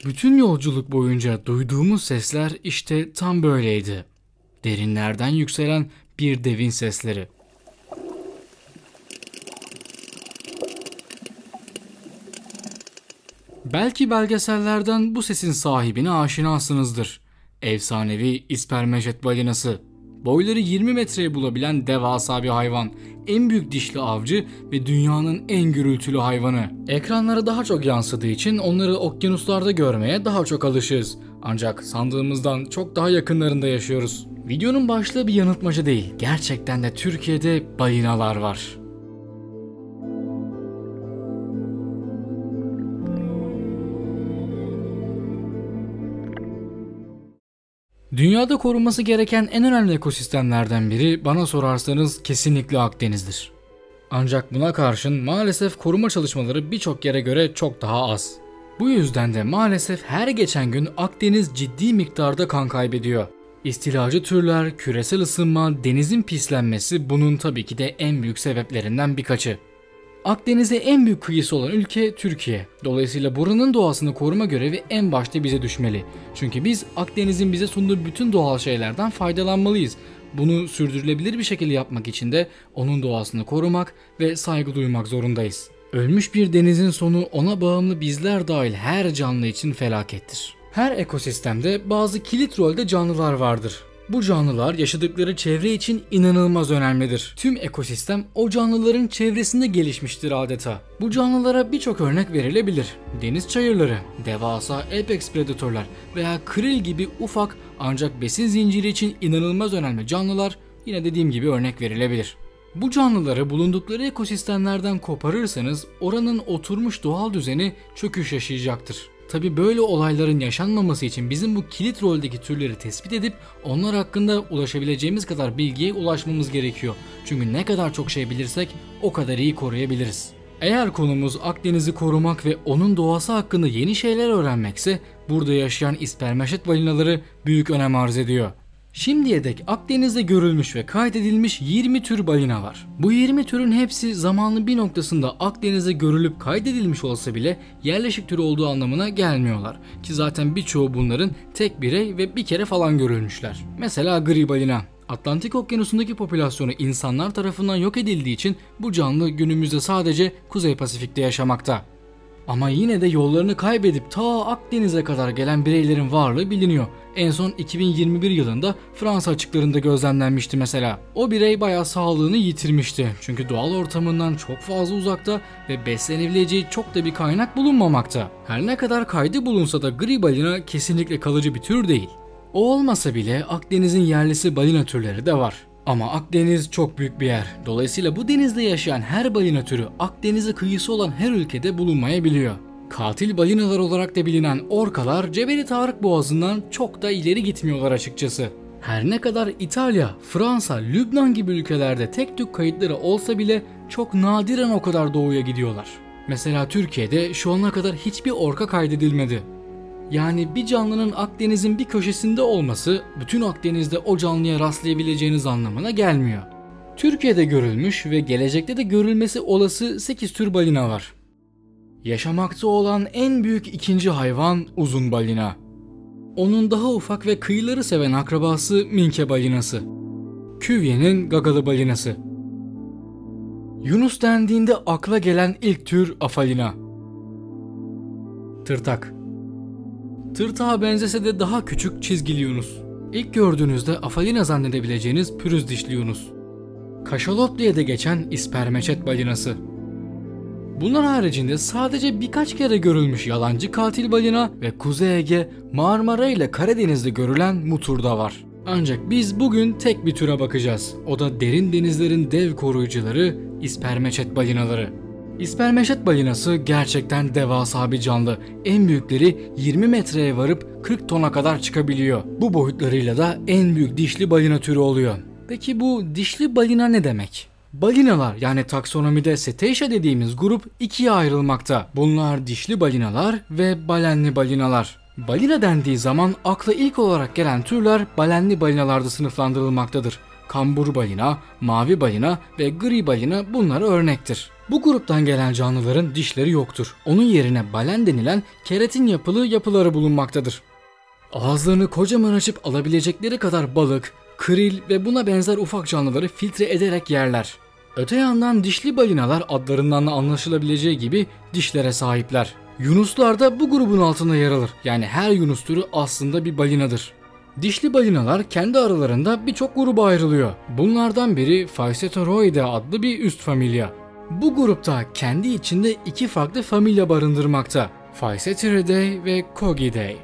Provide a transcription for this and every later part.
Bütün yolculuk boyunca duyduğumuz sesler işte tam böyleydi. Derinlerden yükselen bir devin sesleri. Belki belgesellerden bu sesin sahibine aşinasınızdır. Efsanevi İspermejet balinası. Boyları 20 metreye bulabilen devasa bir hayvan. En büyük dişli avcı ve dünyanın en gürültülü hayvanı. Ekranlara daha çok yansıdığı için onları okyanuslarda görmeye daha çok alışığız. Ancak sandığımızdan çok daha yakınlarında yaşıyoruz. Videonun başlığı bir yanıltmaca değil. Gerçekten de Türkiye'de balinalar var. Dünyada korunması gereken en önemli ekosistemlerden biri bana sorarsanız kesinlikle Akdeniz'dir. Ancak buna karşın maalesef koruma çalışmaları birçok yere göre çok daha az. Bu yüzden de maalesef her geçen gün Akdeniz ciddi miktarda kan kaybediyor. İstilacı türler, küresel ısınma, denizin pislenmesi bunun tabii ki de en büyük sebeplerinden birkaçı. Akdeniz'e en büyük kıyısı olan ülke Türkiye. Dolayısıyla buranın doğasını koruma görevi en başta bize düşmeli. Çünkü biz Akdeniz'in bize sunduğu bütün doğal şeylerden faydalanmalıyız. Bunu sürdürülebilir bir şekilde yapmak için de onun doğasını korumak ve saygı duymak zorundayız. Ölmüş bir denizin sonu ona bağımlı bizler dahil her canlı için felakettir. Her ekosistemde bazı kilit rolde canlılar vardır. Bu canlılar yaşadıkları çevre için inanılmaz önemlidir. Tüm ekosistem o canlıların çevresinde gelişmiştir adeta. Bu canlılara birçok örnek verilebilir. Deniz çayırları, devasa apex predatörler veya kril gibi ufak ancak besin zinciri için inanılmaz önemli canlılar yine dediğim gibi örnek verilebilir. Bu canlıları bulundukları ekosistemlerden koparırsanız oranın oturmuş doğal düzeni çöküş yaşayacaktır. Tabi böyle olayların yaşanmaması için bizim bu kilit roldeki türleri tespit edip onlar hakkında ulaşabileceğimiz kadar bilgiye ulaşmamız gerekiyor. Çünkü ne kadar çok şey bilirsek o kadar iyi koruyabiliriz. Eğer konumuz Akdeniz'i korumak ve onun doğası hakkında yeni şeyler öğrenmekse burada yaşayan İspermejet balinaları büyük önem arz ediyor. Şimdiye dek Akdeniz'de görülmüş ve kaydedilmiş 20 tür balina var. Bu 20 türün hepsi zamanın bir noktasında Akdeniz'de görülüp kaydedilmiş olsa bile yerleşik tür olduğu anlamına gelmiyorlar. Ki zaten birçoğu bunların tek birey ve bir kere falan görülmüşler. Mesela gri balina. Atlantik Okyanusu'ndaki popülasyonu insanlar tarafından yok edildiği için bu canlı günümüzde sadece Kuzey Pasifik'te yaşamakta. Ama yine de yollarını kaybedip ta Akdeniz'e kadar gelen bireylerin varlığı biliniyor. En son 2021 yılında Fransa açıklarında gözlemlenmişti mesela. O birey bayağı sağlığını yitirmişti. Çünkü doğal ortamından çok fazla uzakta ve beslenebileceği çok da bir kaynak bulunmamakta. Her ne kadar kaydı bulunsa da gri balina kesinlikle kalıcı bir tür değil. O olmasa bile Akdeniz'in yerlisi balina türleri de var. Ama Akdeniz çok büyük bir yer. Dolayısıyla bu denizde yaşayan her balina türü Akdeniz'e kıyısı olan her ülkede bulunmayabiliyor. Katil balinalar olarak da bilinen orkalar Cebeli Tarık Boğazı'ndan çok da ileri gitmiyorlar açıkçası. Her ne kadar İtalya, Fransa, Lübnan gibi ülkelerde tek tük kayıtları olsa bile çok nadiren o kadar doğuya gidiyorlar. Mesela Türkiye'de şu ana kadar hiçbir orka kaydedilmedi. Yani bir canlının Akdeniz'in bir köşesinde olması bütün Akdeniz'de o canlıya rastlayabileceğiniz anlamına gelmiyor. Türkiye'de görülmüş ve gelecekte de görülmesi olası 8 tür balina var. Yaşamakta olan en büyük ikinci hayvan uzun balina. Onun daha ufak ve kıyıları seven akrabası minke balinası. Küvye'nin gagalı balinası. Yunus dendiğinde akla gelen ilk tür afalina. Tırtak. Tırtağa benzese de daha küçük çizgili yunus. İlk gördüğünüzde afalina zannedebileceğiniz pürüz dişli yunus. Kaşalot diye de geçen İspermejet balinası. Bunlar haricinde sadece birkaç kere görülmüş yalancı katil balina ve Kuzey Ege, Marmara ile Karadeniz'de görülen mutur da var. Ancak biz bugün tek bir türe bakacağız. O da derin denizlerin dev koruyucuları İspermejet balinaları. İspermejet balinası gerçekten devasa bir canlı. En büyükleri 20 metreye varıp 40 tona kadar çıkabiliyor. Bu boyutlarıyla da en büyük dişli balina türü oluyor. Peki bu dişli balina ne demek? Balinalar yani taksonomide Cetacea dediğimiz grup ikiye ayrılmakta. Bunlar dişli balinalar ve balenli balinalar. Balina dendiği zaman akla ilk olarak gelen türler balenli balinalarda sınıflandırılmaktadır. Kambur balina, mavi balina ve gri balina bunlara örnektir. Bu gruptan gelen canlıların dişleri yoktur. Onun yerine balen denilen keratin yapılı yapıları bulunmaktadır. Ağızlarını kocaman açıp alabilecekleri kadar balık, kril ve buna benzer ufak canlıları filtre ederek yerler. Öte yandan dişli balinalar adlarından da anlaşılabileceği gibi dişlere sahipler. Yunuslar da bu grubun altında yer alır. Yani her yunus türü aslında bir balinadır. Dişli balinalar kendi aralarında birçok gruba ayrılıyor. Bunlardan biri Physeteroideae adlı bir üst familya. Bu grupta kendi içinde iki farklı familya barındırmakta. Physeteridae ve Cogidae.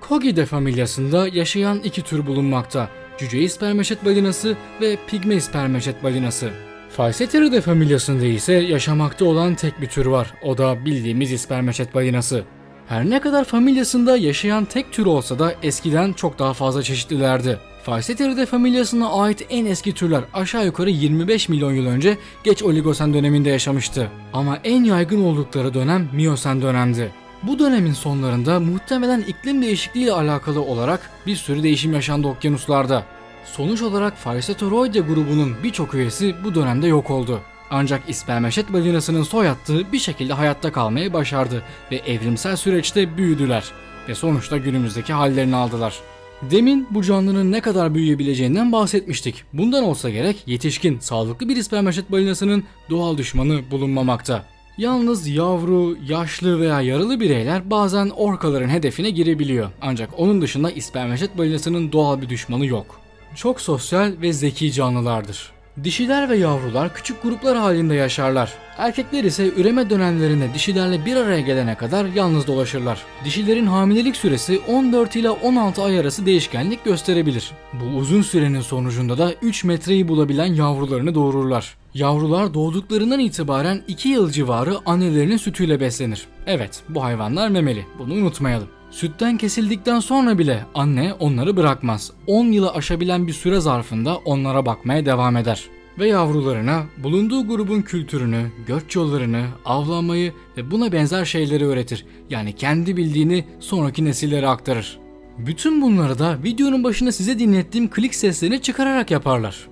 Cogidae familyasında yaşayan iki tür bulunmakta. Cüce ispermeçet balinası ve pigme ispermeçet balinası. Physeteridae familyasında ise yaşamakta olan tek bir tür var. O da bildiğimiz ispermeçet balinası. Her ne kadar familyasında yaşayan tek tür olsa da eskiden çok daha fazla çeşitlilerdi. Physeteridae familyasına ait en eski türler aşağı yukarı 25 milyon yıl önce geç Oligosen döneminde yaşamıştı. Ama en yaygın oldukları dönem Miyosen dönemdi. Bu dönemin sonlarında muhtemelen iklim değişikliği ile alakalı olarak bir sürü değişim yaşandı okyanuslarda. Sonuç olarak Physeteroideae grubunun birçok üyesi bu dönemde yok oldu. Ancak ispermeçet balinasının soyadtığı bir şekilde hayatta kalmayı başardı ve evrimsel süreçte büyüdüler ve sonuçta günümüzdeki hallerini aldılar. Demin bu canlının ne kadar büyüyebileceğinden bahsetmiştik. Bundan olsa gerek yetişkin, sağlıklı bir ispermeçet balinasının doğal düşmanı bulunmamakta. Yalnız yavru, yaşlı veya yaralı bireyler bazen orkaların hedefine girebiliyor. Ancak onun dışında ispermeçet balinasının doğal bir düşmanı yok. Çok sosyal ve zeki canlılardır. Dişiler ve yavrular küçük gruplar halinde yaşarlar. Erkekler ise üreme dönemlerinde dişilerle bir araya gelene kadar yalnız dolaşırlar. Dişilerin hamilelik süresi 14 ile 16 ay arası değişkenlik gösterebilir. Bu uzun sürenin sonucunda da 3 metreyi bulabilen yavrularını doğururlar. Yavrular doğduklarından itibaren 2 yıl civarı annelerinin sütüyle beslenir. Evet, bu hayvanlar memeli, bunu unutmayalım. Sütten kesildikten sonra bile anne onları bırakmaz. 10 yılı aşabilen bir süre zarfında onlara bakmaya devam eder. Ve yavrularına bulunduğu grubun kültürünü, göç yollarını, avlanmayı ve buna benzer şeyleri öğretir. Yani kendi bildiğini sonraki nesillere aktarır. Bütün bunları da videonun başında size dinlettiğim klik seslerini çıkararak yaparlar.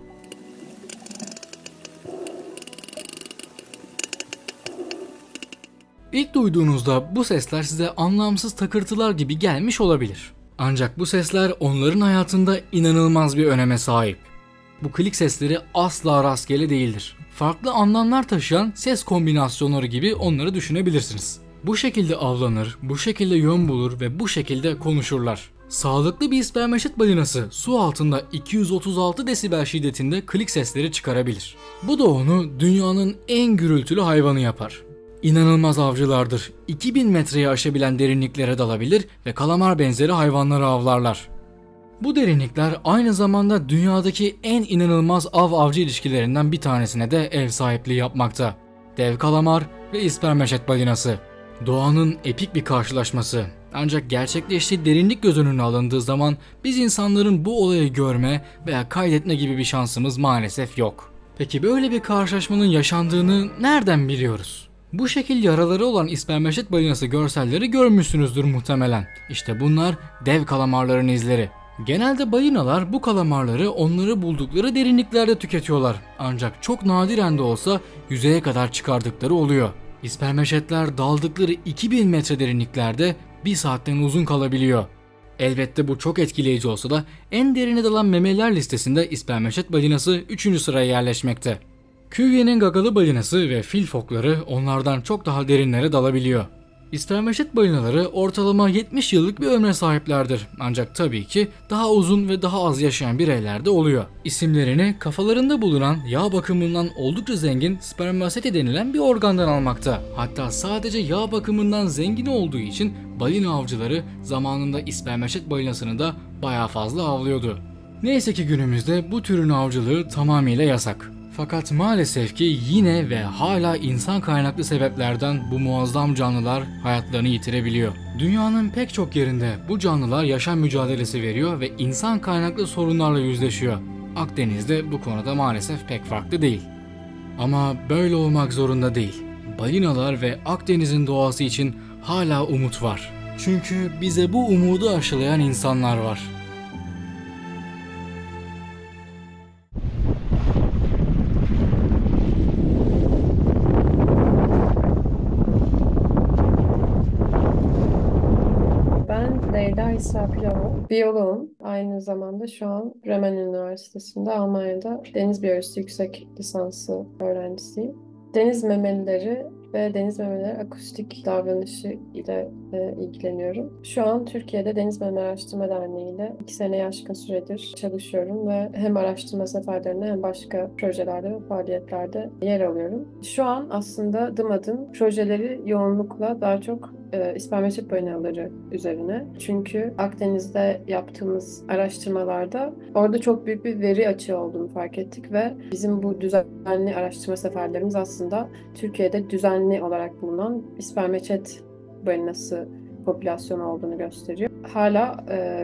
İlk duyduğunuzda bu sesler size anlamsız takırtılar gibi gelmiş olabilir. Ancak bu sesler onların hayatında inanılmaz bir öneme sahip. Bu klik sesleri asla rastgele değildir. Farklı anlamlar taşıyan ses kombinasyonları gibi onları düşünebilirsiniz. Bu şekilde avlanır, bu şekilde yön bulur ve bu şekilde konuşurlar. Sağlıklı bir ispermeçet balinası su altında 236 desibel şiddetinde klik sesleri çıkarabilir. Bu da onu dünyanın en gürültülü hayvanı yapar. İnanılmaz avcılardır. 2000 metreyi aşabilen derinliklere dalabilir ve kalamar benzeri hayvanları avlarlar. Bu derinlikler aynı zamanda dünyadaki en inanılmaz av-avcı ilişkilerinden bir tanesine de ev sahipliği yapmakta. Dev kalamar ve ispermeçet balinası. Doğanın epik bir karşılaşması. Ancak gerçekleştiği derinlik göz önüne alındığı zaman biz insanların bu olayı görme veya kaydetme gibi bir şansımız maalesef yok. Peki böyle bir karşılaşmanın yaşandığını nereden biliyoruz? Bu şekil yaraları olan ispermeçet balinası görselleri görmüşsünüzdür muhtemelen. İşte bunlar dev kalamarların izleri. Genelde balinalar bu kalamarları onları buldukları derinliklerde tüketiyorlar. Ancak çok nadiren de olsa yüzeye kadar çıkardıkları oluyor. İspermeçetler daldıkları 2000 metre derinliklerde bir saatten uzun kalabiliyor. Elbette bu çok etkileyici olsa da en derine dalan memeliler listesinde ispermeçet balinası 3. sıraya yerleşmekte. Cuvier'in gagalı balinası ve fil fokları onlardan çok daha derinlere dalabiliyor. İspermeçet balinaları ortalama 70 yıllık bir ömre sahiplerdir. Ancak tabii ki daha uzun ve daha az yaşayan bireyler de oluyor. İsimlerini kafalarında bulunan yağ bakımından oldukça zengin spermaseti denilen bir organdan almakta. Hatta sadece yağ bakımından zengin olduğu için balina avcıları zamanında ispermeçet balinasını da bayağı fazla avlıyordu. Neyse ki günümüzde bu türün avcılığı tamamıyla yasak. Fakat maalesef ki yine ve hala insan kaynaklı sebeplerden bu muazzam canlılar hayatlarını yitirebiliyor. Dünyanın pek çok yerinde bu canlılar yaşam mücadelesi veriyor ve insan kaynaklı sorunlarla yüzleşiyor. Akdeniz'de bu konuda maalesef pek farklı değil. Ama böyle olmak zorunda değil. Balinalar ve Akdeniz'in doğası için hala umut var. Çünkü bize bu umudu aşılayan insanlar var. İsa Pilava. Biyoloğum. Aynı zamanda şu an Bremen Üniversitesi'nde Almanya'da deniz biyolojisi yüksek lisansı öğrencisiyim. Deniz memelileri ve deniz memeleri akustik davranışı ile ilgileniyorum. Şu an Türkiye'de Deniz Memeli Araştırma Derneği ile 2 seneye aşkın süredir çalışıyorum ve hem araştırma seferlerinde hem başka projelerde ve faaliyetlerde yer alıyorum. Şu an aslında DMAD'ın projeleri yoğunlukla daha çok İspermeçet balinaları üzerine. Çünkü Akdeniz'de yaptığımız araştırmalarda orada çok büyük bir veri açığı olduğunu fark ettik ve bizim bu düzenli araştırma seferlerimiz aslında Türkiye'de düzenli olarak bulunan İspermeçet balinası popülasyonu olduğunu gösteriyor. Hala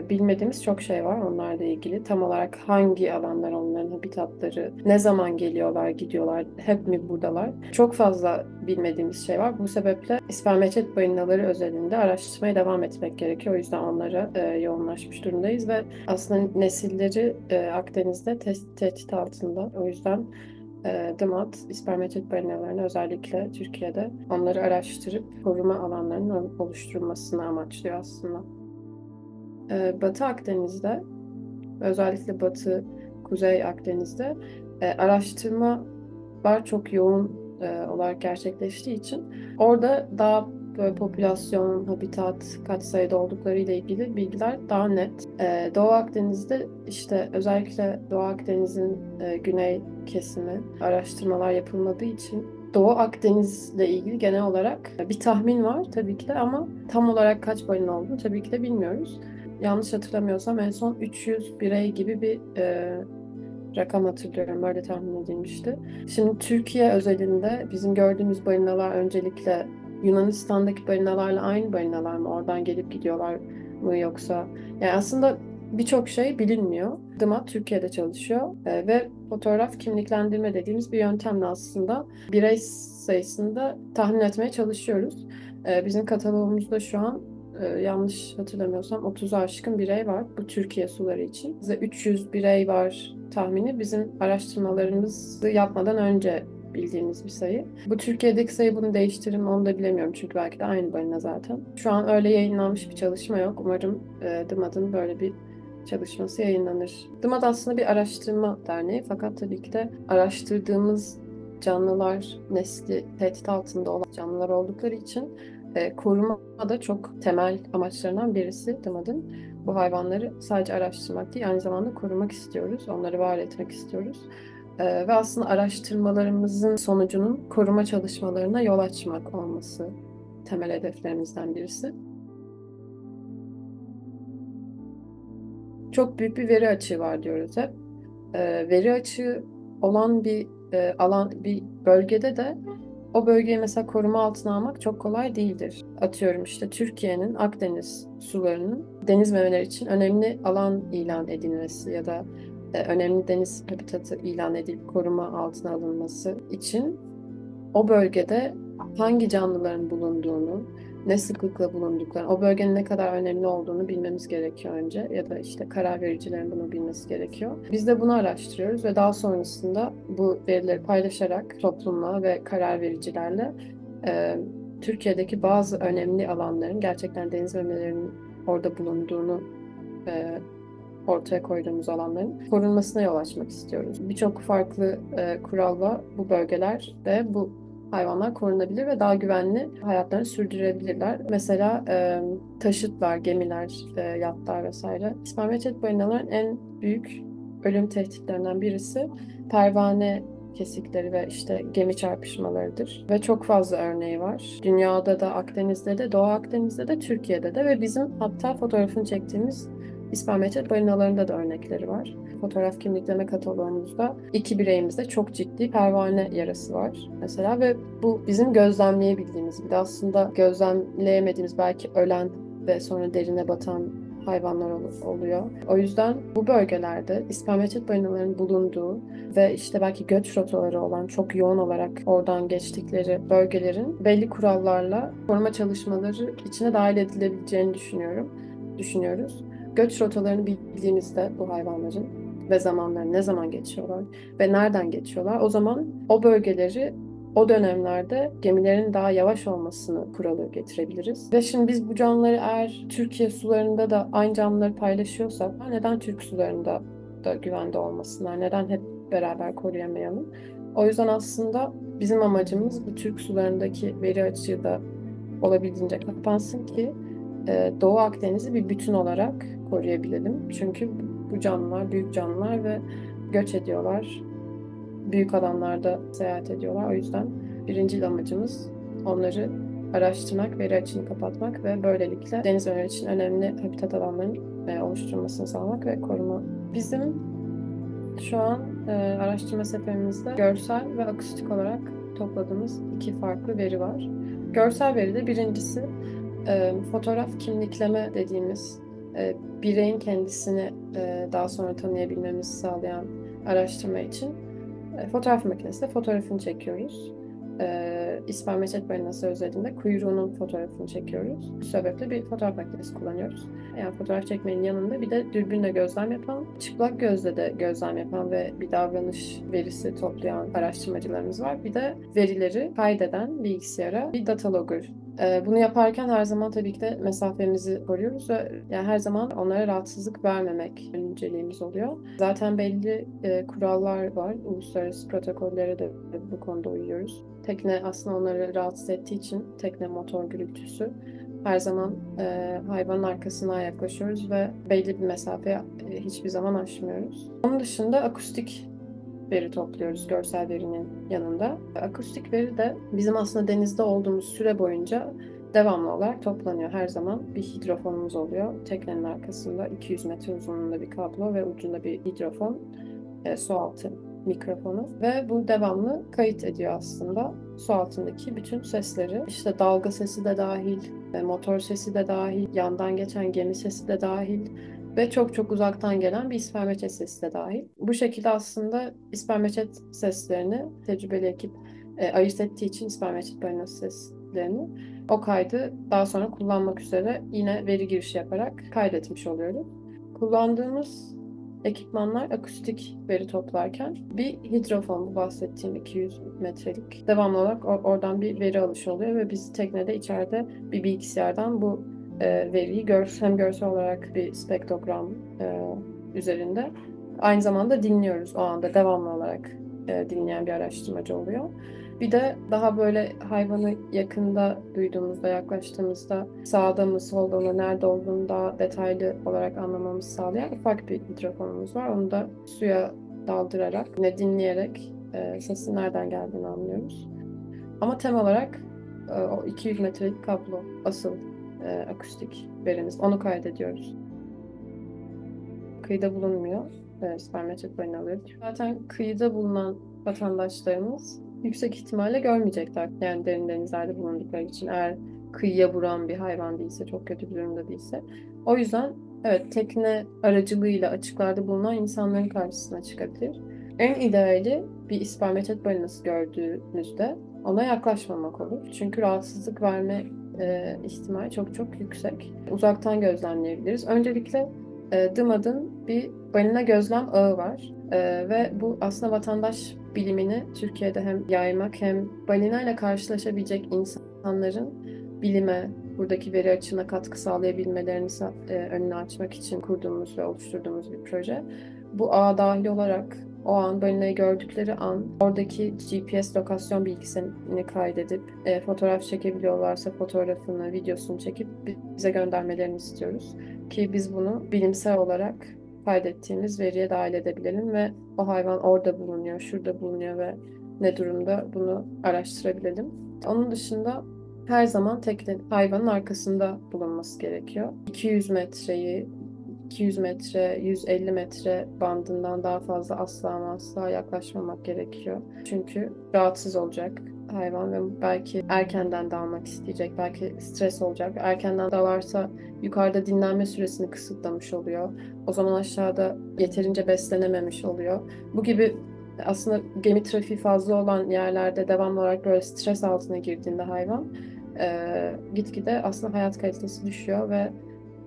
bilmediğimiz çok şey var onlarla ilgili. Tam olarak hangi alanlar onların habitatları, ne zaman geliyorlar, gidiyorlar, hep mi buradalar? Çok fazla bilmediğimiz şey var. Bu sebeple İspermeçet balinaları özelinde araştırmaya devam etmek gerekiyor. O yüzden onlara yoğunlaşmış durumdayız ve aslında nesilleri Akdeniz'de tehdit altında. O yüzden DMAT, İspermeçet balinalarını özellikle Türkiye'de onları araştırıp koruma alanlarının oluşturulmasını amaçlıyor aslında. Batı Akdeniz'de, özellikle Batı, Kuzey Akdeniz'de araştırmalar çok yoğun olarak gerçekleştiği için orada daha böyle popülasyon, habitat, kaç sayıda oldukları ile ilgili bilgiler daha net. Doğu Akdeniz'de işte özellikle Doğu Akdeniz'in güney kesimi araştırmalar yapılmadığı için Doğu Akdeniz'le ilgili genel olarak bir tahmin var tabii ki de ama tam olarak kaç balina olduğunu tabii ki de bilmiyoruz. Yanlış hatırlamıyorsam en son 300 birey gibi bir rakam hatırlıyorum. Böyle tahmin edilmişti. Şimdi Türkiye özelinde bizim gördüğümüz balinalar öncelikle Yunanistan'daki balinalarla aynı balinalar mı? Oradan gelip gidiyorlar mı yoksa? Yani aslında birçok şey bilinmiyor. DMAT Türkiye'de çalışıyor ve fotoğraf kimliklendirme dediğimiz bir yöntemle aslında birey sayısını da tahmin etmeye çalışıyoruz. Bizim katalogumuzda şu an yanlış hatırlamıyorsam 30'a aşkın birey var bu Türkiye suları için. Bize 300 birey var tahmini bizim araştırmalarımızı yapmadan önce bildiğimiz bir sayı. Bu Türkiye'deki sayı bunu değiştirir mi onu da bilemiyorum çünkü belki de aynı balina zaten. Şu an öyle yayınlanmış bir çalışma yok. Umarım DMAD'ın böyle bir çalışması yayınlanır. DMAD aslında bir araştırma derneği fakat tabii ki de araştırdığımız canlılar nesli tehdit altında olan canlılar oldukları için koruma da çok temel amaçlarından birisi DMAD'ın. Bu hayvanları sadece araştırmak değil, aynı zamanda korumak istiyoruz. Onları var etmek istiyoruz. Ve aslında araştırmalarımızın sonucunun koruma çalışmalarına yol açmak olması temel hedeflerimizden birisi. Çok büyük bir veri açığı var diyoruz hep. Veri açığı olan bir alan, bir bölgede de o bölgeyi mesela koruma altına almak çok kolay değildir. Atıyorum işte Türkiye'nin Akdeniz sularının deniz memeleri için önemli alan ilan edilmesi ya da önemli deniz habitatı ilan edilip koruma altına alınması için o bölgede hangi canlıların bulunduğunu, ne sıklıkla bulunduklarını, o bölgenin ne kadar önemli olduğunu bilmemiz gerekiyor önce ya da işte karar vericilerin bunu bilmesi gerekiyor. Biz de bunu araştırıyoruz ve daha sonrasında bu verileri paylaşarak toplumla ve karar vericilerle e, Türkiye'deki bazı önemli alanların gerçekten deniz memelerinin orada bulunduğunu e, ortaya koyduğumuz alanların korunmasına yol açmak istiyoruz. Birçok farklı kuralla bu bölgelerde bu hayvanlar korunabilir ve daha güvenli hayatlarını sürdürebilirler. Mesela taşıtlar, gemiler, yatlar vesaire. İspermeçet balinaların en büyük ölüm tehditlerinden birisi pervane kesikleri ve işte gemi çarpışmalarıdır. Ve çok fazla örneği var. Dünyada da, Akdeniz'de de, Doğu Akdeniz'de de, Türkiye'de de ve bizim hatta fotoğrafını çektiğimiz İspermeçet balinalarında da örnekleri var. Fotoğraf kimlikleme kataloğumuzda 2 bireyimizde çok ciddi pervane yarası var mesela ve bu bizim gözlemleyebildiğimiz bir de aslında gözlemleyemediğimiz belki ölen ve sonra derine batan hayvanlar oluyor. O yüzden bu bölgelerde İspermeçet balinalarının bulunduğu ve işte belki göç rotaları olan çok yoğun olarak oradan geçtikleri bölgelerin belli kurallarla koruma çalışmaları içine dahil edilebileceğini düşünüyoruz. Göç rotalarını bildiğimizde bu hayvanların ve zamanları ne zaman geçiyorlar ve nereden geçiyorlar o zaman o bölgeleri o dönemlerde gemilerin daha yavaş olmasını kuralı getirebiliriz. Ve şimdi biz bu canlıları eğer Türkiye sularında da aynı canlıları paylaşıyorsak neden Türk sularında da güvende olmasınlar? Neden hep beraber koruyamayalım? O yüzden aslında bizim amacımız bu Türk sularındaki veri açığı da olabildiğince kapansın ki Doğu Akdeniz'i bir bütün olarak koruyabilelim. Çünkü bu canlılar büyük canlılar ve göç ediyorlar. Büyük alanlarda seyahat ediyorlar. O yüzden birinci amacımız onları araştırmak, veri açığını kapatmak ve böylelikle deniz öneri için önemli habitat alanlarının oluşturulmasını sağlamak ve koruma. Bizim şu an araştırma seferimizde görsel ve akustik olarak topladığımız iki farklı veri var. Görsel veride birincisi fotoğraf kimlikleme dediğimiz bireyin kendisini daha sonra tanıyabilmemizi sağlayan araştırma için fotoğraf makinesiyle fotoğrafını çekiyoruz. İspermeçet balinası özelliğinde kuyruğunun fotoğrafını çekiyoruz. Bu sebeple bir fotoğraf makinesi kullanıyoruz. Yani fotoğraf çekmenin yanında bir de dürbünle gözlem yapan, çıplak gözle de gözlem yapan ve bir davranış verisi toplayan araştırmacılarımız var. Bir de verileri kaydeden bilgisayara bir data logger. Bunu yaparken her zaman tabii ki de mesafemizi koruyoruz ve yani her zaman onlara rahatsızlık vermemek önceliğimiz oluyor. Zaten belli kurallar var. Uluslararası protokollere de bu konuda uyuyoruz. Tekne aslında onları rahatsız ettiği için tekne motor gürültüsü her zaman hayvanın arkasına yaklaşıyoruz ve belli bir mesafeye hiçbir zaman aşmıyoruz. Onun dışında akustik veri topluyoruz görsel verinin yanında. Akustik veri de bizim aslında denizde olduğumuz süre boyunca devamlı olarak toplanıyor. Her zaman bir hidrofonumuz oluyor. Teknenin arkasında 200 metre uzunluğunda bir kablo ve ucunda bir hidrofon, su altı mikrofonu ve bu devamlı kayıt ediyor aslında su altındaki bütün sesleri. İşte dalga sesi de dahil, motor sesi de dahil, yandan geçen gemi sesi de dahil ve çok çok uzaktan gelen bir ispermeçet sesi de dahil. Bu şekilde aslında ispermeçet seslerini tecrübeli ekip ayırt ettiği için ispermeçet balinası seslerini o kaydı daha sonra kullanmak üzere yine veri girişi yaparak kaydetmiş oluyoruz. Kullandığımız ekipmanlar akustik veri toplarken bir hidrofon, bu bahsettiğim 200 metrelik devamlı olarak oradan bir veri alışı oluyor ve biz teknede içeride bir bilgisayardan bu veriyi hem görsel olarak bir spektrogram üzerinde aynı zamanda dinliyoruz o anda devamlı olarak dinleyen bir araştırmacı oluyor. Bir de daha böyle hayvanı yakında duyduğumuzda, yaklaştığımızda sağda mı, solda mı, nerede olduğunu daha detaylı olarak anlamamızı sağlayan ufak bir hidrofonumuz var. Onu da suya daldırarak, yine dinleyerek sesin nereden geldiğini anlıyoruz. Ama temel olarak o 200 metrelik kablo asıl akustik verimiz. Onu kaydediyoruz. Kıyıda bulunmuyor. Spermeçet balinaları. Zaten kıyıda bulunan vatandaşlarımız yüksek ihtimalle görmeyecekler. Yani derin denizlerde bulundukları için eğer kıyıya vuran bir hayvan değilse, çok kötü bir durumda değilse. O yüzden evet tekne aracılığıyla açıklarda bulunan insanların karşısına çıkabilir. En ideali bir ispermeçet balinası gördüğünüzde ona yaklaşmamak olur. Çünkü rahatsızlık verme ihtimali çok çok yüksek. Uzaktan gözlemleyebiliriz. Öncelikle DIMAD'ın bir balina gözlem ağı var. Ve bu aslında vatandaş bilimini Türkiye'de hem yaymak hem balina ile karşılaşabilecek insanların bilime, buradaki veri açığına katkı sağlayabilmelerini önünü açmak için kurduğumuz ve oluşturduğumuz bir proje. Bu ağa dahil olarak o an balinayı gördükleri an oradaki GPS lokasyon bilgisini kaydedip fotoğraf çekebiliyorlarsa fotoğrafını, videosunu çekip bize göndermelerini istiyoruz. Ki biz bunu bilimsel olarak kaydettiğimiz veriye dahil edebilelim ve o hayvan orada bulunuyor, şurada bulunuyor ve ne durumda bunu araştırabilelim. Onun dışında her zaman hayvanın arkasında bulunması gerekiyor. 200 metreyi 200 metre, 150 metre bandından daha fazla asla ama asla yaklaşmamak gerekiyor. Çünkü rahatsız olacak hayvan ve belki erkenden dalmak isteyecek, belki stres olacak. Erkenden dalarsa yukarıda dinlenme süresini kısıtlamış oluyor. O zaman aşağıda yeterince beslenememiş oluyor. Bu gibi aslında gemi trafiği fazla olan yerlerde devamlı olarak böyle stres altına girdiğinde hayvan gitgide aslında hayat kalitesi düşüyor ve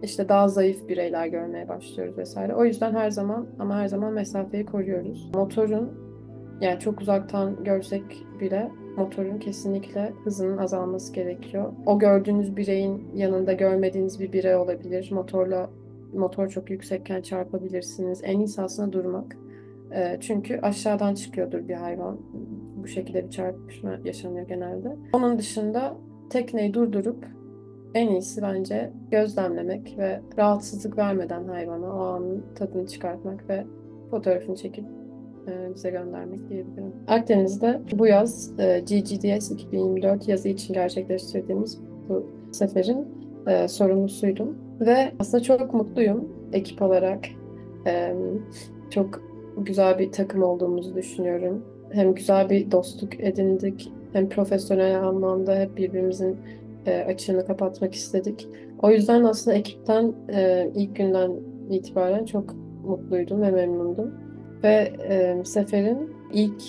işte daha zayıf bireyler görmeye başlıyoruz vesaire. O yüzden her zaman ama her zaman mesafeyi koruyoruz. Motorun Yani çok uzaktan görsek bile motorun kesinlikle hızının azalması gerekiyor. O gördüğünüz bireyin yanında görmediğiniz bir birey olabilir. Motor çok yüksekken çarpabilirsiniz. En iyisi aslında durmak. Çünkü aşağıdan çıkıyordur bir hayvan. Bu şekilde bir çarpışma yaşanıyor genelde. Onun dışında tekneyi durdurup en iyisi bence gözlemlemek ve rahatsızlık vermeden hayvana o anın tadını çıkartmak ve fotoğrafını çekip bize göndermek diyebilirim. Akdeniz'de bu yaz GGDS 2024 yazı için gerçekleştirdiğimiz bu seferin sorumlusuydum. Ve aslında çok mutluyum ekip olarak. E, Çok güzel bir takım olduğumuzu düşünüyorum. Hem güzel bir dostluk edindik, hem profesyonel anlamda hep birbirimizin açığını kapatmak istedik. O yüzden aslında ekipten ilk günden itibaren çok mutluydum ve memnundum. Ve seferin ilk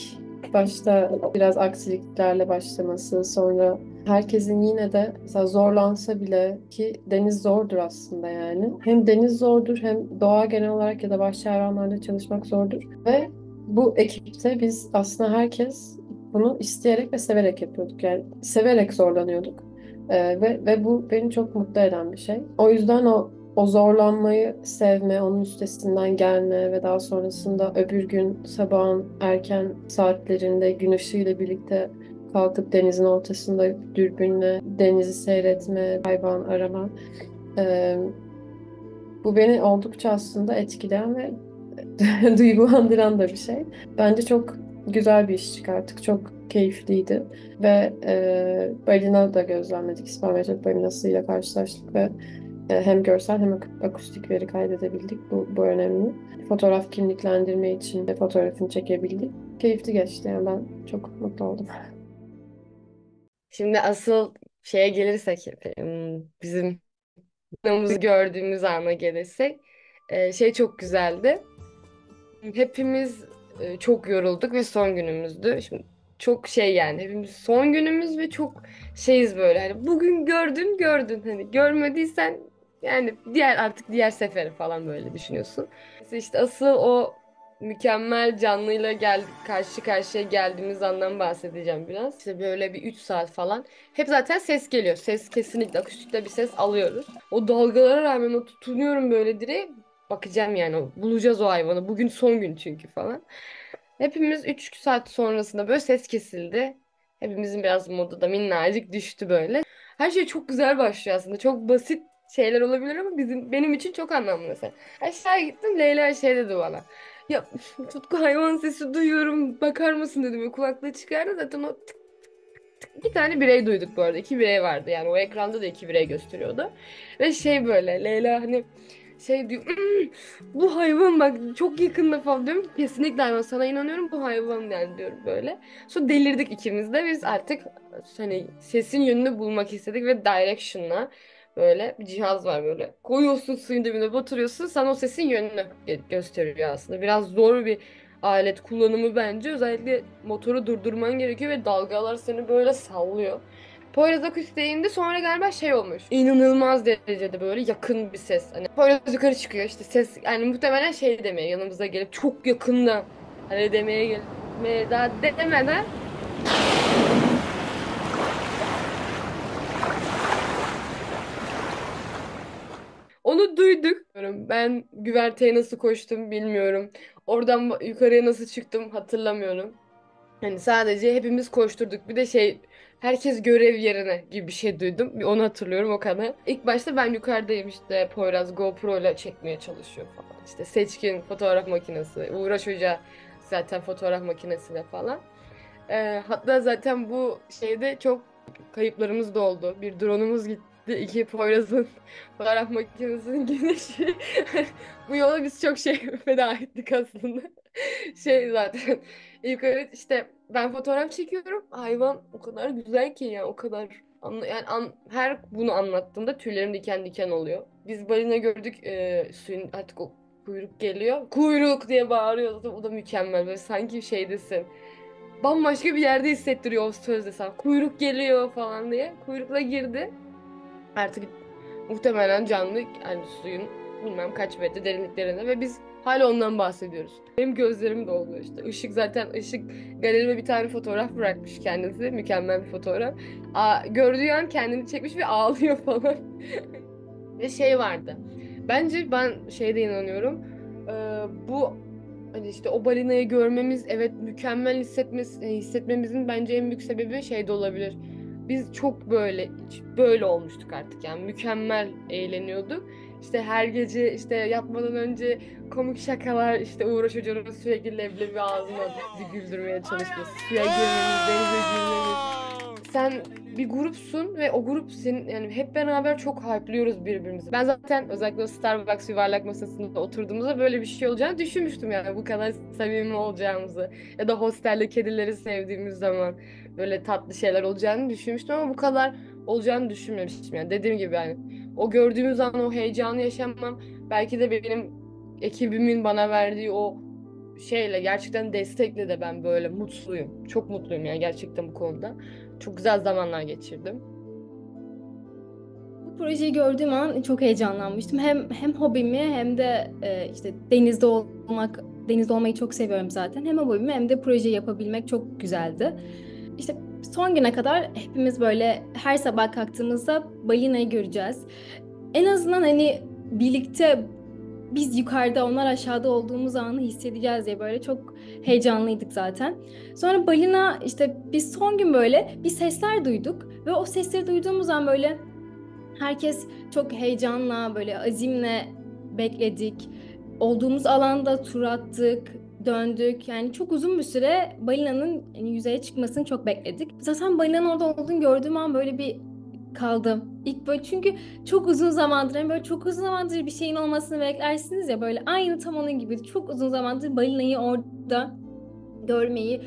başta biraz aksiliklerle başlaması, sonra herkesin yine de mesela zorlansa bile, ki deniz zordur aslında yani. Hem deniz zordur, hem doğa genel olarak ya da vahşi hayvanlarla çalışmak zordur. Ve bu ekipte biz aslında herkes bunu isteyerek ve severek yapıyorduk. Yani severek zorlanıyorduk. Ve bu beni çok mutlu eden bir şey. O yüzden o zorlanmayı sevme, onun üstesinden gelme ve daha sonrasında öbür gün sabahın erken saatlerinde gün ışığıyla birlikte kalkıp denizin ortasında dürbünle denizi seyretme, hayvan arama. Ee, Bu beni oldukça aslında etkileyen ve duygulandıran da bir şey. Bence çok güzel bir iş çıkarttık. Çok keyifliydi. Ve balina da gözlemledik. İspanyol balinasıyla karşılaştık ve hem görsel hem akustik veri kaydedebildik. Bu önemli. Fotoğraf kimliklendirme için de fotoğrafını çekebildik. Keyifli geçti. Yani ben çok mutlu oldum. Şimdi asıl şeye gelirsek, bizim namımızı gördüğümüz ana gelirsek, şey çok güzeldi. Hepimiz çok yorulduk ve son günümüzdü. Şimdi çok şey, yani hepimiz son günümüz ve çok şeyiz böyle, hani bugün gördün gördün, hani görmediysen yani diğer seferi falan böyle düşünüyorsun. İşte asıl o mükemmel canlıyla karşı karşıya geldiğimiz andan bahsedeceğim biraz. İşte böyle bir 3 saat falan. Hep zaten ses geliyor. Ses kesinlikle, akustikte bir ses alıyoruz. O dalgalara rağmen o tutunuyorum böyle direğe. Bakacağım yani, bulacağız o hayvanı. Bugün son gün çünkü falan. Hepimiz 3 saat sonrasında böyle ses kesildi. Hepimizin biraz modu da minnacık düştü böyle. Her şey çok güzel başlıyor aslında. Çok basit şeyler olabilir ama benim için çok anlamlı mesela. Aşağı gittim, Leyla şey dedi bana. Ya Tutku, hayvan sesi duyuyorum, bakar mısın dedi. Böyle kulaklığı çıkardı, zaten o bir tane birey duyduk bu arada. İki birey vardı yani, o ekranda da iki birey gösteriyordu. Ve şey böyle Leyla hani şey diyor, "Hmm, bu hayvan bak çok yakında" falan diyorum. Kesinlikle hayvan, sana inanıyorum, bu hayvan yani diyorum böyle. Sonra delirdik ikimiz de, biz artık hani sesin yönünü bulmak istedik ve direction'la böyle bir cihaz var, böyle koyuyorsun suyun dibine, batırıyorsun, sana o sesin yönünü gösteriyor aslında. Biraz zor bir alet kullanımı bence. Özellikle motoru durdurman gerekiyor ve dalgalar seni böyle sallıyor. Poyraz akustiğinde sonra galiba şey olmuş. İnanılmaz derecede böyle yakın bir ses. Hani Poyraz yukarı çıkıyor, işte ses yani muhtemelen şey demeye, yanımıza gelip çok yakında hani gelmeye daha demeden onu duyduk. Ben güverteye nasıl koştum bilmiyorum. Oradan yukarıya nasıl çıktım hatırlamıyorum. Hani sadece hepimiz koşturduk. Bir de şey, herkes görev yerine gibi bir şey duydum. Bir onu hatırlıyorum, o kadar. İlk başta ben yukarıdayım, işte Poyraz GoPro ile çekmeye çalışıyor falan. İşte Seçkin fotoğraf makinesi. Uğraş Hoca zaten fotoğraf makinesiyle falan. Hatta zaten bu şeyde çok kayıplarımız da oldu. Bir drone'umuz gitti. İki Poyraz'ın fotoğraf makinesinin güneşi. Bu yola biz çok şey feda ettik aslında. Şey zaten yukarı işte ben fotoğraf çekiyorum. Hayvan o kadar güzel ki, ya o kadar her bunu anlattığımda tüylerim diken diken oluyor. Biz balina gördük, suyun artık o kuyruk geliyor. Kuyruk diye bağırıyor. O da mükemmel. Böyle sanki şeydesin. Bambaşka bir yerde hissettiriyor o sözde sen. Kuyruk geliyor falan diye. Kuyrukla girdi. Artık muhtemelen canlı, yani suyun bilmem kaç metre derinliklerinde ve biz Hala ondan bahsediyoruz. Benim gözlerim doldu işte. Işık galerime bir tane fotoğraf bırakmış kendisi. Mükemmel bir fotoğraf. Gördüğü an kendini çekmiş ve ağlıyor falan. Ve şey vardı. Bence ben şeyde inanıyorum. Bu hani işte o balinayı görmemiz, evet, mükemmel hissetmemizin bence en büyük sebebi şey de olabilir. Biz çok böyle olmuştuk artık, yani mükemmel eğleniyorduk. İşte her gece işte yatmadan önce komik şakalar, işte Uğur Hoca'nın sürekli leblebi ağzına atıp güldürmeye çalışması, suya girmemiz, denize girmemiz. Sen bir grupsun ve o grup senin, yani hep beraber çok hype'lıyoruz birbirimizi. Ben zaten özellikle o Starbucks yuvarlak masasında oturduğumuzda böyle bir şey olacağını düşünmüştüm, yani bu kadar samimi olacağımızı ya da hostelde kedileri sevdiğimiz zaman böyle tatlı şeyler olacağını düşünmüştüm ama bu kadar olacağını düşünmemiştim. Yani dediğim gibi, yani o gördüğümüz an o heyecanı yaşamam belki de benim ekibimin bana verdiği o şeyle, gerçekten destekle de ben böyle mutluyum. Çok mutluyum yani gerçekten bu konuda. Çok güzel zamanlar geçirdim. Bu projeyi gördüğüm an çok heyecanlanmıştım. Hem hobimi hem de işte denizde olmayı çok seviyorum zaten. Hem hobimi hem de projeyi yapabilmek çok güzeldi. İşte son güne kadar hepimiz böyle her sabah kalktığımızda balinayı göreceğiz. En azından hani birlikte biz yukarıda onlar aşağıda olduğumuz anı hissedeceğiz diye böyle çok heyecanlıydık zaten. Sonra balina, işte biz son gün böyle bir sesler duyduk ve o sesleri duyduğumuz an böyle herkes çok heyecanla, böyle azimle bekledik. Olduğumuz alanda tur attık, döndük. Yani çok uzun bir süre balinanın yani yüzeye çıkmasını çok bekledik. Zaten balinanın orada olduğunu gördüğüm an böyle bir kaldım. İlk böyle, çünkü çok uzun zamandır, yani böyle çok uzun zamandır bir şeyin olmasını beklersiniz ya, böyle aynı tam onun gibi çok uzun zamandır balinayı orada görmeyi,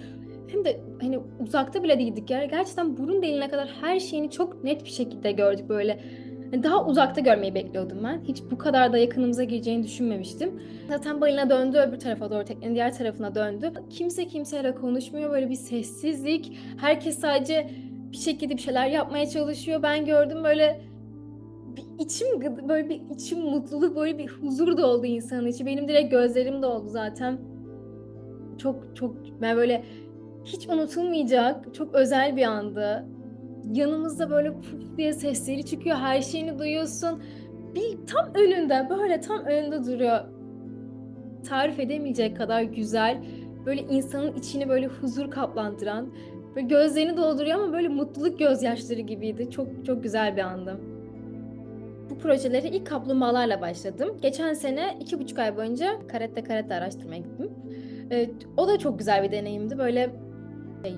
hem de hani uzakta bile değildik ya. Gerçekten burun deliğine kadar her şeyini çok net bir şekilde gördük böyle. Yani daha uzakta görmeyi bekliyordum ben. Hiç bu kadar da yakınımıza gireceğini düşünmemiştim. Zaten balina döndü öbür tarafa doğru, teknenin diğer tarafına döndü. Kimse kimseyle konuşmuyor, böyle bir sessizlik. Herkes sadece bir şekilde bir şeyler yapmaya çalışıyor. Ben gördüm böyle böyle bir içim mutluluk, böyle bir huzur da oldu insanın içi. Benim direkt gözlerim doldu zaten. Çok çok ben böyle hiç unutulmayacak, çok özel bir andı. Yanımızda böyle puf diye sesleri çıkıyor, her şeyini duyuyorsun. Tam önünde, böyle tam önünde duruyor. Tarif edemeyecek kadar güzel, böyle insanın içini böyle huzur kaplandıran, böyle gözlerini dolduruyor ama böyle mutluluk gözyaşları gibiydi. Çok çok güzel bir andı. Bu projeleri ilk kaplumbağalarla başladım. Geçen sene 2,5 ay boyunca karette araştırmaya gittim. O da çok güzel bir deneyimdi. Böyle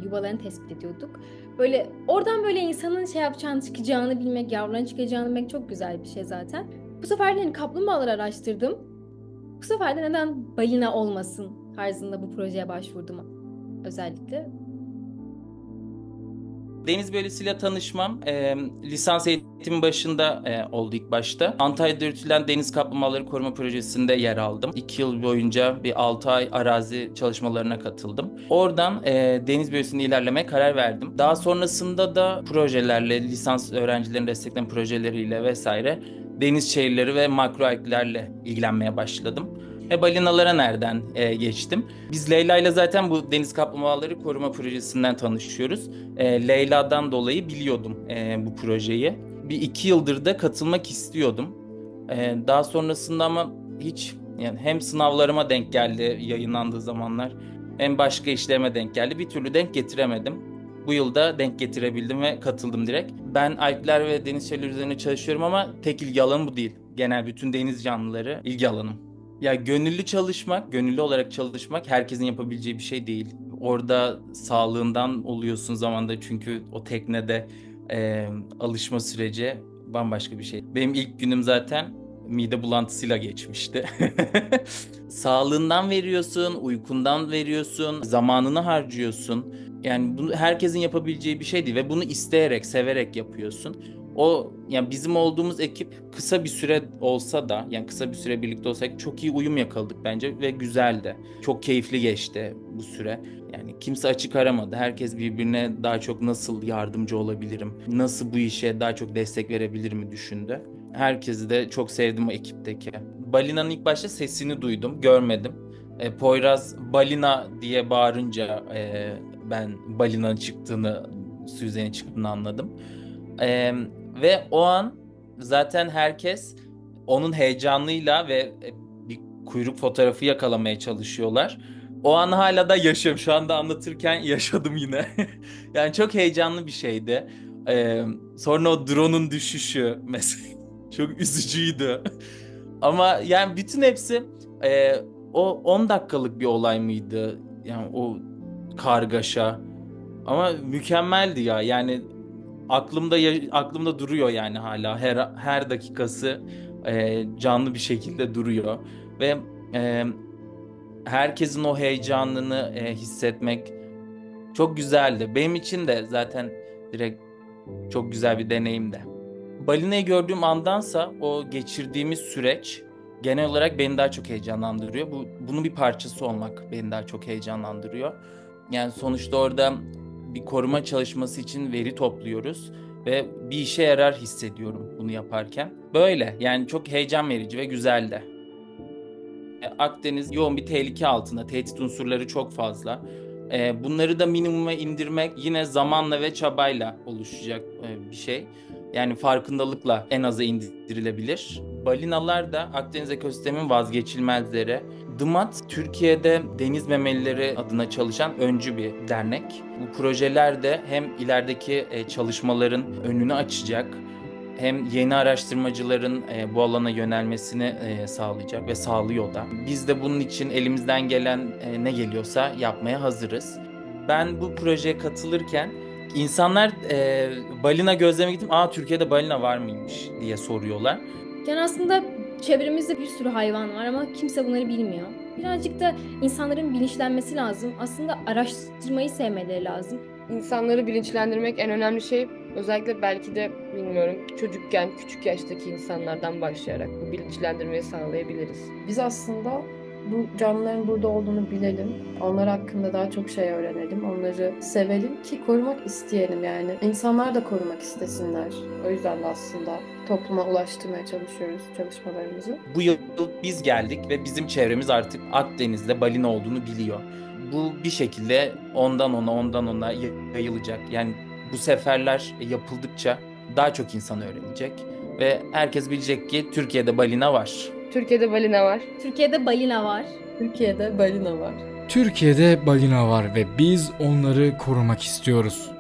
yuvalarını tespit ediyorduk. Böyle oradan böyle insanın şey yapacağını, çıkacağını bilmek, yavruların çıkacağını bilmek çok güzel bir şey zaten. Bu sefer de hani kaplumbağaları araştırdım. Bu sefer de neden balina olmasın tarzında bu projeye başvurdum özellikle. Deniz biyolojisiyle tanışmam lisans eğitimin başında oldu ilk başta. Antalya'da yürütülen Deniz Kaplumbağaları Koruma Projesi'nde yer aldım. 2 yıl boyunca bir 6 ay arazi çalışmalarına katıldım. Oradan deniz biyolojisinde ilerlemeye karar verdim. Daha sonrasında da projelerle, lisans öğrencilerin destekleyen projeleriyle vesaire deniz şehirleri ve makroalglerle ilgilenmeye başladım. Balinalara nereden geçtim? Biz Leyla ile zaten bu Deniz Kaplumbağaları Koruma Projesi'nden tanışıyoruz. Leyla'dan dolayı biliyordum bu projeyi. 2 yıldır da katılmak istiyordum. Daha sonrasında ama hiç, yani hem sınavlarıma denk geldi yayınlandığı zamanlar, hem başka işlerime denk geldi. Bir türlü denk getiremedim. Bu yılda denk getirebildim ve katıldım direkt. Ben algler ve deniz şeyleri üzerine çalışıyorum ama tek ilgi alanım bu değil. Genel bütün deniz canlıları ilgi alanım. Ya gönüllü olarak çalışmak herkesin yapabileceği bir şey değil. Orada sağlığından oluyorsun zamanda, çünkü o teknede alışma süreci bambaşka bir şey. Benim ilk günüm zaten mide bulantısıyla geçmişti. Sağlığından veriyorsun, uykundan veriyorsun, zamanını harcıyorsun. Yani bunu herkesin yapabileceği bir şey değil ve bunu isteyerek, severek yapıyorsun. Yani bizim olduğumuz ekip kısa bir süre olsa da, yani kısa bir süre birlikte olsak çok iyi uyum yakaladık bence ve güzeldi. Çok keyifli geçti bu süre. Yani kimse açık aramadı. Herkes birbirine daha çok nasıl yardımcı olabilirim, nasıl bu işe daha çok destek verebilirim düşündü. Herkesi de çok sevdim o ekipteki. balinanın ilk başta sesini duydum, görmedim. Poyraz balina diye bağırınca ben balinanın çıktığını, su üzerine çıktığını anladım. Ve o an zaten herkes onun heyecanıyla ve bir kuyruk fotoğrafı yakalamaya çalışıyorlar. O an hala da yaşıyorum. Şu anda anlatırken yaşadım yine. Yani çok heyecanlı bir şeydi. Sonra o drone'un düşüşü mesela çok üzücüydü. Ama yani bütün hepsi o 10 dakikalık bir olay mıydı? Yani o kargaşa. Ama mükemmeldi ya. Yani aklımda duruyor yani hala her dakikası canlı bir şekilde duruyor ve e, herkesin o heyecanını hissetmek çok güzeldi. Benim için de zaten direkt çok güzel bir deneyimdi. Balinayı gördüğüm andansa o geçirdiğimiz süreç genel olarak beni daha çok heyecanlandırıyor. Bunun bir parçası olmak beni daha çok heyecanlandırıyor. Yani sonuçta orada bir koruma çalışması için veri topluyoruz ve bir işe yarar hissediyorum bunu yaparken. Böyle yani çok heyecan verici ve güzeldi. Akdeniz yoğun bir tehlike altında, tehdit unsurları çok fazla. Bunları da minimuma indirmek yine zamanla ve çabayla oluşacak bir şey. Yani farkındalıkla en aza indirilebilir. Balinalar da Akdeniz ekosistemin vazgeçilmezleri. DMAT, Türkiye'de deniz memelileri adına çalışan öncü bir dernek. Bu projeler de hem ilerideki çalışmaların önünü açacak, hem yeni araştırmacıların bu alana yönelmesini sağlayacak ve sağlıyor da. Biz de bunun için elimizden gelen ne geliyorsa yapmaya hazırız. Ben bu projeye katılırken insanlar balina gözlemeye gittim. Türkiye'de balina var mıymış diye soruyorlar. Yani aslında çevremizde bir sürü hayvan var ama kimse bunları bilmiyor. Birazcık da insanların bilinçlenmesi lazım. Aslında araştırmayı sevmeleri lazım. İnsanları bilinçlendirmek en önemli şey. Özellikle belki de bilmiyorum çocukken, küçük yaştaki insanlardan başlayarak bu bilinçlendirmeyi sağlayabiliriz. Biz aslında bu canlıların burada olduğunu bilelim. Onlar hakkında daha çok şey öğrenelim. Onları sevelim ki korumak isteyelim yani. İnsanlar da korumak istesinler. O yüzden de aslında topluma ulaştırmaya çalışıyoruz çalışmalarımızı. Bu yıl biz geldik ve bizim çevremiz artık Akdeniz'de balina olduğunu biliyor. Bu bir şekilde ondan ona yayılacak. Yani bu seferler yapıldıkça daha çok insan öğrenecek ve herkes bilecek ki Türkiye'de balina var. Türkiye'de balina var. Türkiye'de balina var. Türkiye'de balina var. Türkiye'de balina var ve biz onları korumak istiyoruz.